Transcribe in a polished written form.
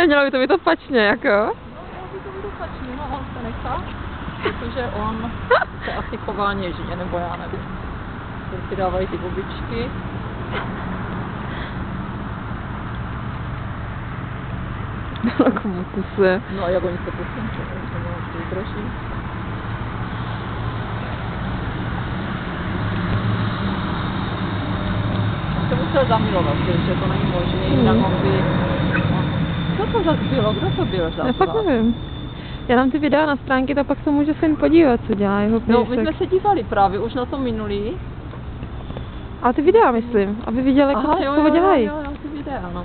Nemělo by to být opačně, jako? No, by to být opačně, no, on se nechá, protože on se asi chová něžně, nebo já nevím. Tady si dávají ty bobičky. Komu to se? No a jak oni se pusím, že to vydrží. Se musel zamilovat, že to není možné, jinak on by... Co to zase bylo? Kdo to byl zase? Já fakt nevím. Já dám ty videa na stránky, tak pak se může syn podívat, co dělá jeho pěšek. No, my jsme se dívali právě už na to minulý. Ale ty videa myslím, aby viděl, jak to toho dělají. Jo, ty videa, no.